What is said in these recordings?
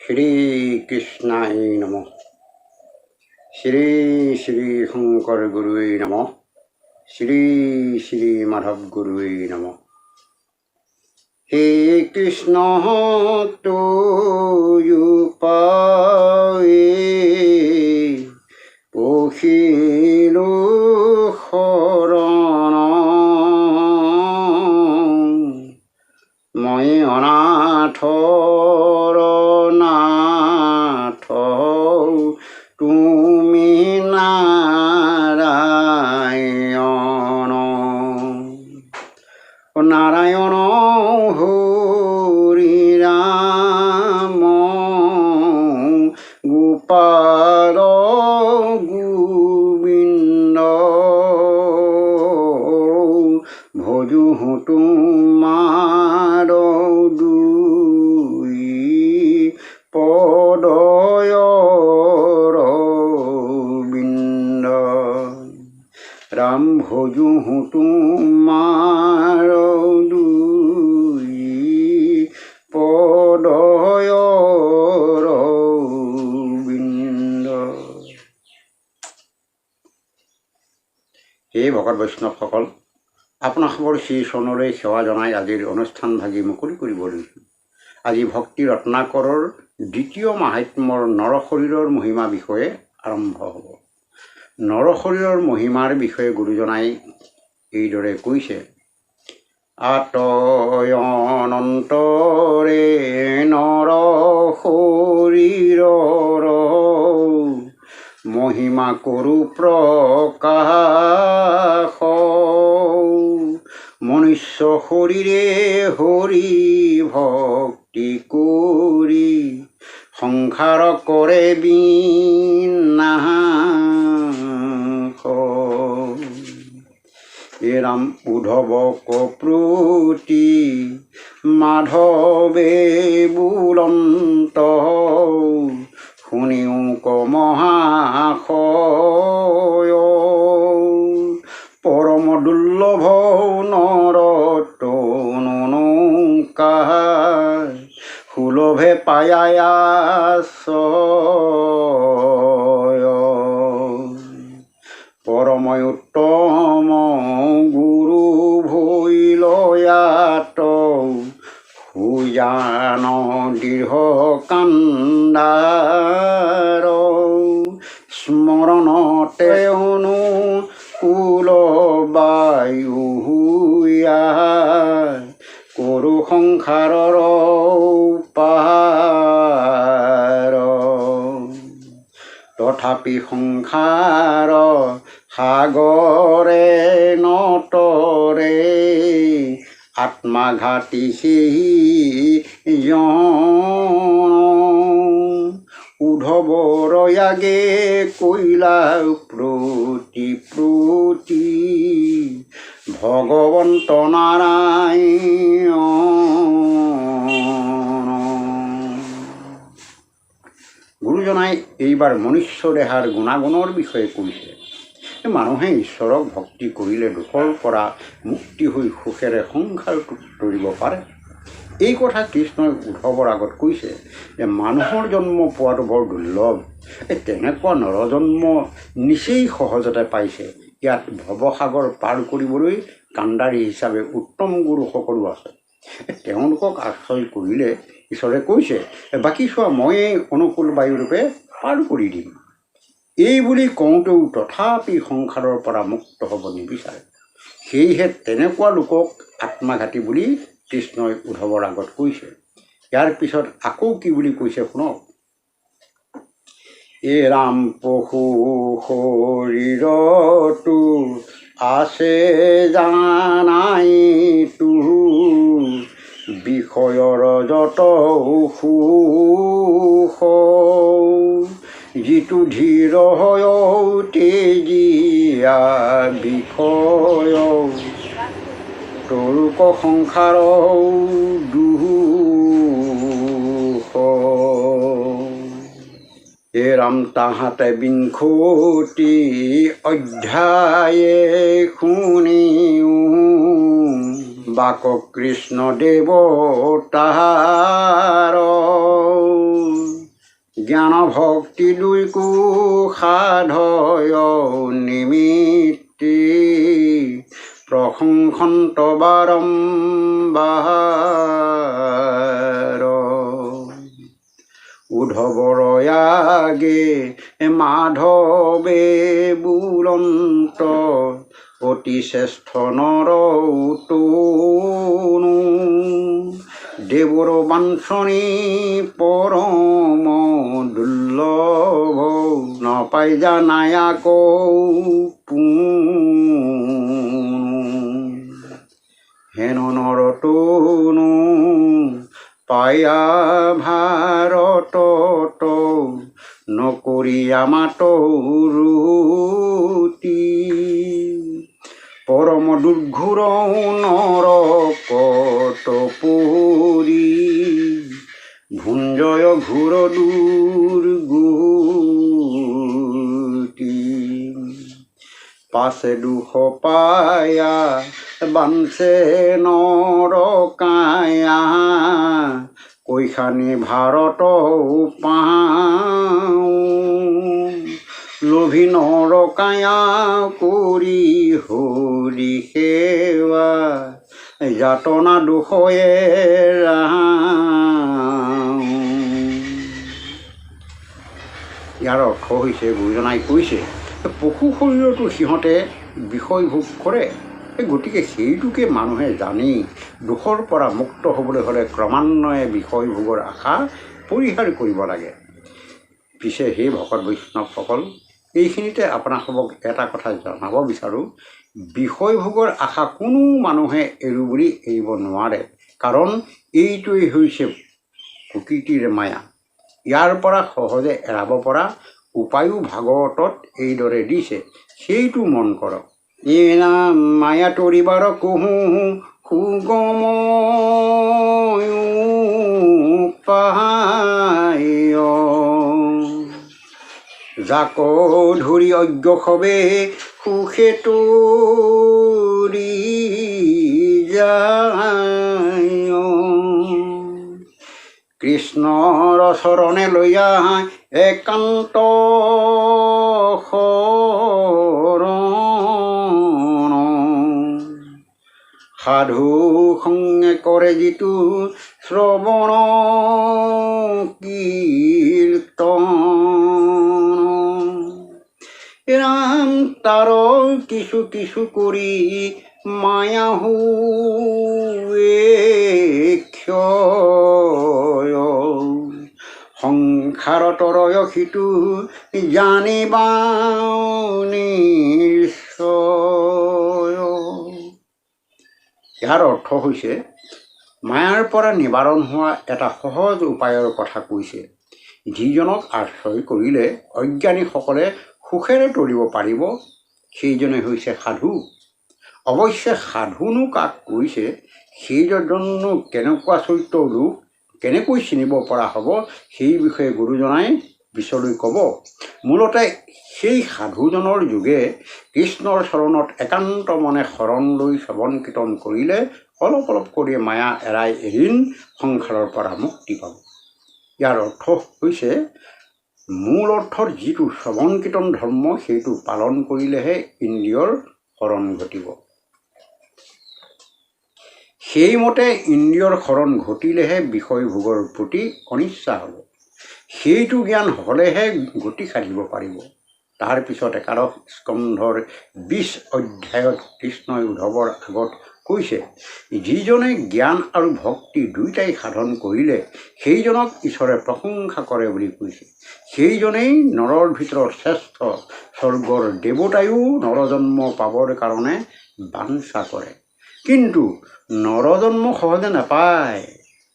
श्रीकृष्णाय नमः। श्री श्री शंकर गुरुवे नमः। श्री श्री माधव गुरुवे नमः। हे कृष्ण तोयु पाए পখিলো শৰণ মই অনাথৰ নাথ তুমি নাৰায়ণ নাৰায়ণ হৰি ৰাম গোপাল ভজু তোমাৰ দুই পদয়ৰ বিন্দ ৰাম ভজু তোমাৰ দুই পদয়ৰ বিন্দ। হে ভকত বৈষ্ণৱসকল, আপোনালোকৰ শ্ৰী চৰণলৈ সেৱা জনাই আজিৰ অনুষ্ঠান ভাগি মুকলি কৰিব লৈছোঁ। আজি ভক্তি ৰত্নাকৰৰ দ্বিতীয় মাহাত্ম্যৰ নৰশৰীৰৰ মহিমা বিষয়ে আৰম্ভ হ'ব। নৰশৰীৰৰ মহিমাৰ বিষয়ে গুৰুজনাই এইদৰে কৈছে। আতয়নন্তৰে নৰশৰীৰৰ মহিমা কৰো প্ৰকাশ মনুষ্য শৰীৰে হৰি ভক্তি কৰি সংসাৰ কৰে বিনাশ। হে ৰাম উদ্ধৱক প্ৰতি মাধৱে বুলন্ত শুনিও কমহাশয় পৰম দুৰ্লভ নৰতনুকাৰ সুলভে পায়াশ্ৰয় পৰম উত্তম গুৰু ভৈলয়াত সুজান দৃঢ় কাণ্ডাৰ স্মৰণতে অনুকূল বায়ু কৰো সংসাৰৰ পাৰ তথাপি সংসাৰ সাগৰে নতৰে আত্মাঘাতী উদ্ধৱৰ আগে কৈলা প্ৰতি প্ৰতি ভগৱন্ত নাৰায়ণ। গুৰুজনাই এইবাৰ মনুষ্য দেহাৰ গুণাগুণৰ বিষয়ে কৈছে। মানুহে ঈশ্বৰক ভক্তি কৰিলে দুখৰ পৰা মুক্তি হৈ সুখেৰে সংসাৰ তৰিব পাৰে। এই কথা কৃষ্ণই উদ্ধৱৰ আগত কৈছে যে মানুহৰ জন্ম পোৱাটো বৰ দুৰ্লভ। তেনেকুৱা নৰজন্ম নিচেই সহজতে পাইছে। ইয়াত ভৱসাগৰ পাৰ কৰিবলৈ কাণ্ডাৰী হিচাপে উত্তম গুৰু সকলো আছে। তেওঁলোকক আশ্ৰয় কৰিলে ঈশ্বৰে কৈছে, বাকী চোৱা ময়েই অনুকূল বায়ুৰূপে পাৰ কৰি দিম। এই বুলি কওঁতেও তথাপি সংসাৰৰ পৰা মুক্ত হ'ব নিবিচাৰে। সেয়েহে তেনেকুৱা লোকক আত্মাঘাতী বুলি কৃষ্ণই উদ্ধৱৰ আগত কৈছে। ইয়াৰ পিছত আকৌ কি বুলি কৈছে শুনক। এ ৰাম পশু শৰীৰতো আছে জানাই তো বিষয়ৰ যত সুখ যিটো ধীৰ হয় তেজীয়া বিষয় তৰুক সংসাৰ দুখ। হে ৰাম তাহাঁতে বিংশতি অধ্যায়ে শুনিও বাক কৃষ্ণ দেৱতাৰ জ্ঞান ভক্তি দুইকো সাধয় নিমিত্তি প্ৰশংসন্ত বাৰম্বাৰ উদ্ধৱৰয়াগে মাধৱে বুলন্ত অতি শ্ৰেষ্ঠ নৰ উতনো দেৱৰ বাঞ্ছনী পৰম দুৰ্লভ নাপাই জানাই আকৌ হেন নৰতনো পায়া ভাৰতত নকৰি আমাত ৰুতি পৰম দুৰ্ঘোৰ নৰকত পৰি ভুঞ্জয় ঘোৰ দুৰ্গতি পাছে দুখ পায়া বাঞ্চে নৰকায়া কৈখানি ভাৰত পাওঁ লোভী নৰকায়া কৰি হৰি সেৱা যাতনা দুখয়ে ইয়াৰ অৰ্থ হৈছে গুৰুজনাই কৈছে পশু শৰীৰতো সিহঁতে বিষয় ভোগ কৰে, গতিকে সেইটোকে মানুহে জানি দুখৰ পৰা মুক্ত হ'বলৈ হ'লে ক্ৰমান্বয়ে বিষয় ভোগৰ আশা পৰিহাৰ কৰিব লাগে। পিছে সেই ভকত বৈষ্ণৱসকল, এইখিনিতে আপোনালোকক এটা কথা জনাব বিচাৰোঁ, বিষয় ভোগৰ আশা কোনো মানুহে এৰো বুলি এৰিব নোৱাৰে, কাৰণ এইটোৱেই হৈছে প্ৰকৃতিৰ মায়া। ইয়াৰ পৰা সহজে এৰাব পৰা উপায়ো ভাগৱতত এইদৰে দিছে, সেইটো মন কৰক। নাম মায়া তৰিবাৰ কহো সুগম পায় যাক ধৰি অজ্ঞ সবে সুখে তৰি যায় কৃষ্ণৰ চৰণে লৈয়া একান্ত সাধু সংগে কৰে যিটো শ্ৰৱণ কীৰ্তন ৰাম তাৰ কিছু কিছু কৰি মায়া ক্ষয় সংসাৰত ৰয় সিটো জানিবা নিশ্চয়। ইয়াৰ অৰ্থ হৈছে মায়াৰ পৰা নিবাৰণ হোৱা এটা সহজ উপায়ৰ কথা কৈছে, যিজনক আশ্ৰয় কৰিলে অজ্ঞানীসকলে সুখেৰে তৰিব পাৰিব, সেইজনে হৈছে সাধু। অৱশ্যে সাধুনো কাক কৈছে, সেইজনো কেনেকুৱা চৰিত্ৰৰ লোক, কেনেকৈ চিনিব পৰা হ'ব, সেই বিষয়ে গুৰুজনাই পিছলৈ ক'ব। মূলতে সেই সাধুজনৰ যোগে কৃষ্ণৰ চৰণত একান্ত মনে শৰণ লৈ শ্ৰৱণ কীৰ্তন কৰিলে অলপ অলপ কৰি মায়া এৰাই এৰিন সংসাৰৰ পৰা মুক্তি পাব। ইয়াৰ অৰ্থ হৈছে মূল অৰ্থৰ যিটো শ্ৰৱণ কীৰ্তন ধৰ্ম, সেইটো পালন কৰিলেহে ইন্দ্ৰিয়ৰ শৰণ ঘটিব। সেইমতে ইন্দ্ৰিয়ৰ শৰণ ঘটিলেহে বিষয় ভোগৰ প্ৰতি অনিচ্ছা হ'ব। সেইটো জ্ঞান হ'লেহে গতি সাধিব পাৰিব। তাৰ পিছত একাদশ স্কন্ধৰ 20 অধ্যায়ত কৃষ্ণই উদ্ধৱৰ আগত কৈছে, যিজনে জ্ঞান আৰু ভক্তি দুয়োটাই সাধন কৰিলে সেইজনক ঈশ্বৰে প্ৰশংসা কৰে বুলি কৈছে। সেইজনেই নৰৰ ভিতৰত শ্ৰেষ্ঠ, স্বৰ্গৰ দেৱতায়ো নৰজন্ম পাবৰ কাৰণে বাঞ্ছা কৰে, কিন্তু নৰজন্ম সহজে নাপায়।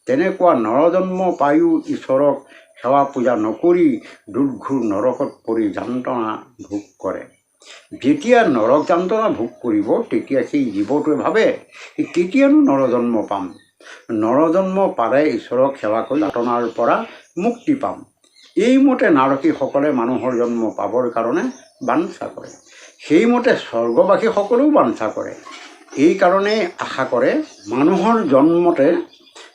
তেনেকুৱা নৰজন্ম পায়ো ঈশ্বৰক সেৱা পূজা নকৰি দুৰ্ঘোৰ নৰকত পৰি যান্ত্ৰণা ভোগ কৰে। যেতিয়া নৰক যান্ত্ৰণা ভোগ কৰিব, তেতিয়া সেই জীৱটোৱে ভাবে কেতিয়ানো নৰজন্ম পাম, নৰজন্ম পালে ঈশ্বৰক সেৱা কৰি যাতনাৰ পৰা মুক্তি পাম। এইমতে নাৰকীসকলে মানুহৰ জন্ম পাবৰ কাৰণে বাঞ্ছা কৰে, সেইমতে স্বৰ্গবাসীসকলেও বাঞ্ছা কৰে। এই কাৰণেই আশা কৰে মানুহৰ জন্মতে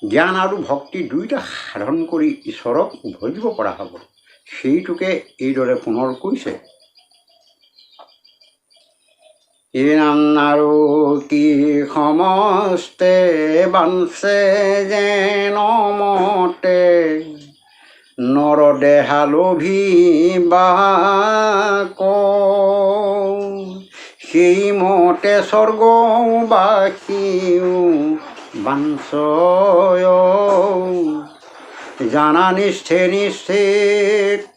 জ্ঞান আৰু ভক্তি দুয়োটা সাধন কৰি ঈশ্বৰক ভজিব পৰা হ'ব। সেইটোকে এইদৰে পুনৰ কৈছে, এই নাম আৰু কি সমস্তে বাঞ্চে যেন মতে নৰদেহা লোভিবা সেইমতে স্বৰ্গবাসীও বাঞ্চয় জানা নিষ্ঠে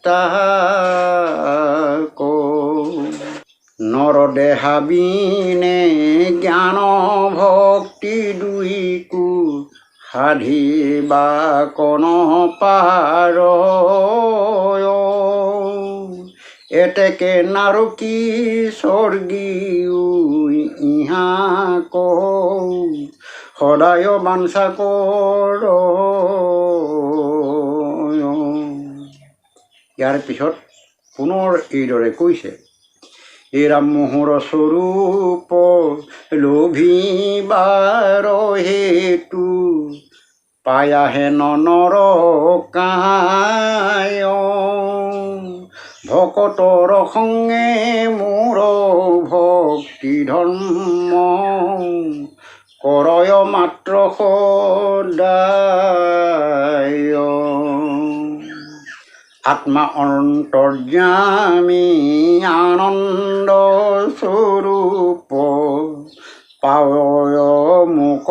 তাক নৰদেহা বিনে জ্ঞান ভক্তি দুইকো সাধিবা কন পাৰ এতেকে নাৰকী স্বৰ্গীয় ইহা সদায় বাঞ্ছা কৰ। ইয়াৰ পিছত পুনৰ এইদৰে কৈছে, এই ৰাম মোহৰ স্বৰূপ লোভিবাৰ হেতু পায়াহে নৰকায় ভকতৰ সঙ্গে মোৰ ভক্তি ধৰ্ম কৰয় মাত্ৰ সদায় আত্মা অন্তৰ্যামী আনন্দ স্বৰূপ পাৱয় মোক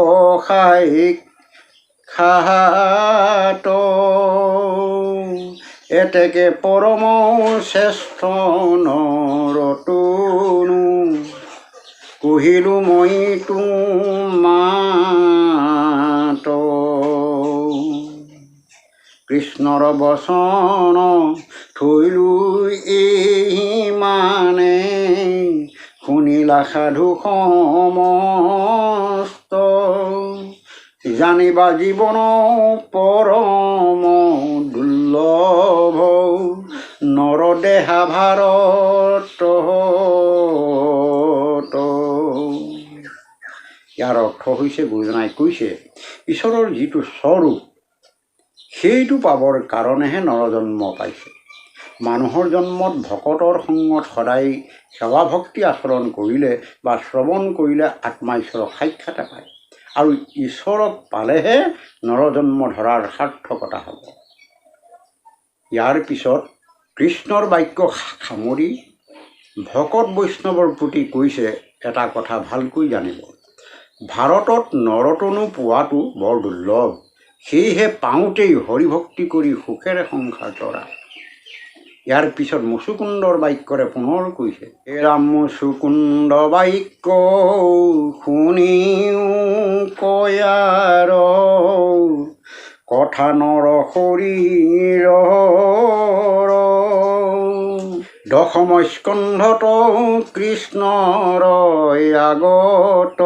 খাত এতেকে পৰম শ্ৰেষ্ঠ নৰতনু কহিলো মই তোমাত কৃষ্ণৰ বচন থৈলো এই মানে শুনিলা সাধু সমস্ত জানিবা জীৱন পৰম দুৰ্লভ নৰদেহা ভাৰত। ইয়াৰ অৰ্থ হৈছে গুৰুজনাই কৈছে, ঈশ্বৰৰ যিটো স্বৰূপ সেইটো পাবৰ কাৰণেহে নৰজন্ম পাইছে। মানুহৰ জন্মত ভকতৰ সংগত সদায় সেৱা ভক্তি আচৰণ কৰিলে বা শ্ৰৱণ কৰিলে আত্মা ঈশ্বৰক সাক্ষাৎ পায় আৰু ঈশ্বৰক পালেহে নৰজন্ম ধৰাৰ সাৰ্থকতা হ'ব। ইয়াৰ পিছত কৃষ্ণৰ বাক্য সামৰি ভকত বৈষ্ণৱৰ প্ৰতি কৈছে এটা কথা ভালকৈ জানিব, ভাৰতত নৰতনু পোৱাটো বৰ দুৰ্লভ, সেয়েহে পাওঁতেই হৰিভক্তি কৰি সুখেৰে সংসাৰ তৰা। ইয়াৰ পিছত মুচুকুন্দৰ বাক্যৰে পুনৰ কৈছে, হে ৰাম মুচুকুন্দ বাক্য শুনিও কয়াৰ কথা নৰ শৰীৰ দশম স্কন্ধত কৃষ্ণৰ আগত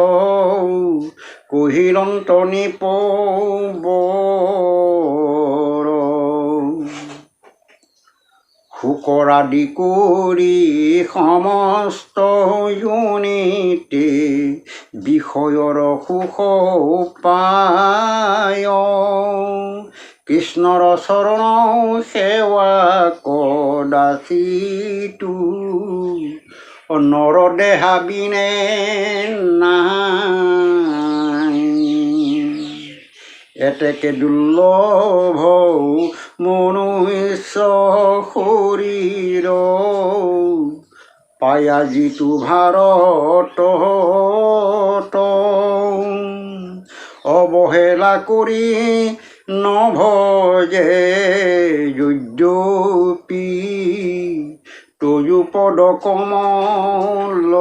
কহিলন্ত নিপবৰ শুকৰাদি কৰি সমস্ত যোনিতে বিষয়ৰ সুখ পায় কৃষ্ণৰ চৰণ সেৱা কদাচিতো নৰদেহা বিনে নাই এতেকে দুৰ্লভ মনুষ্য শৰীৰ পায়া যিটো ভাৰত অৱহেলা কৰি নভজে যদ্যপি তয়ু পদ কমলত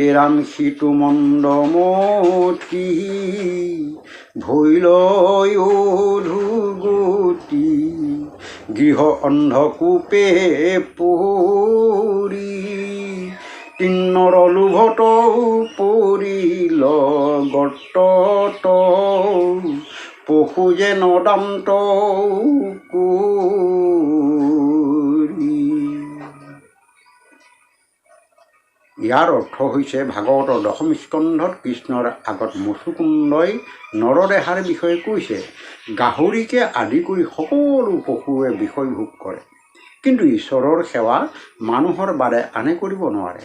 এৰাম সিটো মন্দ মতি ভৈলয় ধুগতি গৃহ অন্ধকূপে পৰি কিন্নৰ লোভত পৰিল গৰ্তত পশু যে নদান্ত কৰি। ইয়াৰ অৰ্থ হৈছে ভাগৱতৰ দশম স্কন্ধত কৃষ্ণৰ আগত মুচুকুন্দই নৰদেহাৰ বিষয়ে কৈছে, গাহৰিকে আদি কৰি সকলো পশুৱে বিষয় ভোগ কৰে, কিন্তু ঈশ্বৰৰ সেৱা মানুহৰ বাদে আনে কৰিব নোৱাৰে।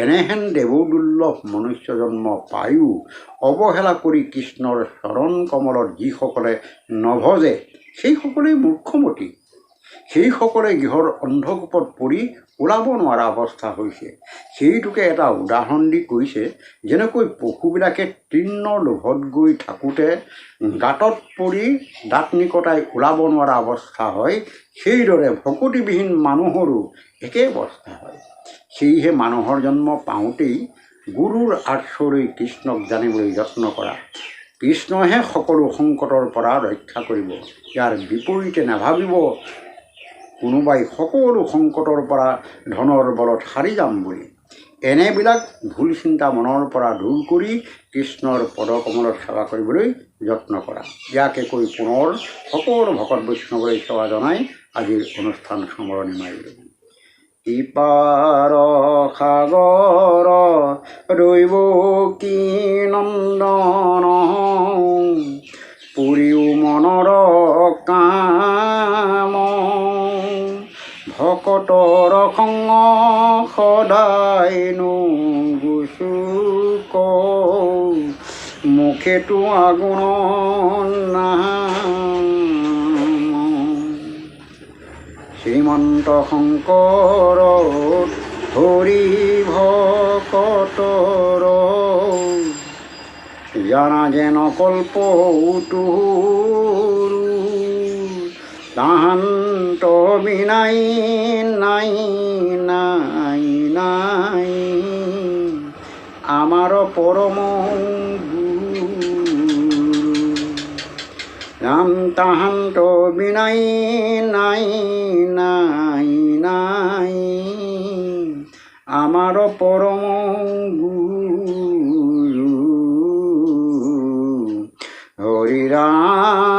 এনেহেন দেৱদুৰ্লভ মনুষ্য জন্ম পায়ো অৱহেলা কৰি কৃষ্ণৰ চৰণ কমলত যিসকলে নভজে সেইসকলেই মূৰ্খমতী। সেইসকলে গৃহৰ অন্ধকূপত পৰি ওলাব নোৱাৰা অৱস্থা হৈছে। সেইটোকে এটা উদাহৰণ দি কৈছে, যেনেকৈ পশুবিলাকে তৃণৰ লোভত গৈ থাকোঁতে গাঁতত পৰি দাঁত নিকটাই ওলাব নোৱাৰা অৱস্থা হয়, সেইদৰে ভকতিবিহীন মানুহৰো একে অৱস্থা হয়। সেয়েহে মানুহৰ জন্ম পাওঁতেই গুৰুৰ আশ্ৰয় কৃষ্ণক জানিবলৈ যত্ন কৰা। কৃষ্ণহে সকলো সংকটৰ পৰা ৰক্ষা কৰিব। ইয়াৰ বিপৰীতে নাভাবিব কোনোবাই সকলো সংকটৰ পৰা ধনৰ বলত সাৰি যাম বুলি। এনেবিলাক ভুল চিন্তা মনৰ পৰা দূৰ কৰি কৃষ্ণৰ পদকমলত সেৱা কৰিবলৈ যত্ন কৰা। ইয়াকে কৈ পুনৰ সকলো ভকত বৈষ্ণৱলৈ সেৱা জনাই আজিৰ অনুষ্ঠান সামৰণি মাৰিলোঁ। ইপাৰ সাগৰ দৈৱকী নন্দন, পুৰিও মনৰ কাম, ভকতৰ সংগ সদায়নো গুচুক, মুখেতো আগুণ নাম। শ্ৰীমন্ত শংকৰ হৰি ভকতৰ, জানা যেন কল্পতৰু, তাহান্ত বিনাই নাই নাই নাই, আমাৰ পৰম গুৰু। ৰাম তাহান্ত বিনাই নাই নাই নাই, আমাৰ পৰম গুৰু। হৰি ৰাম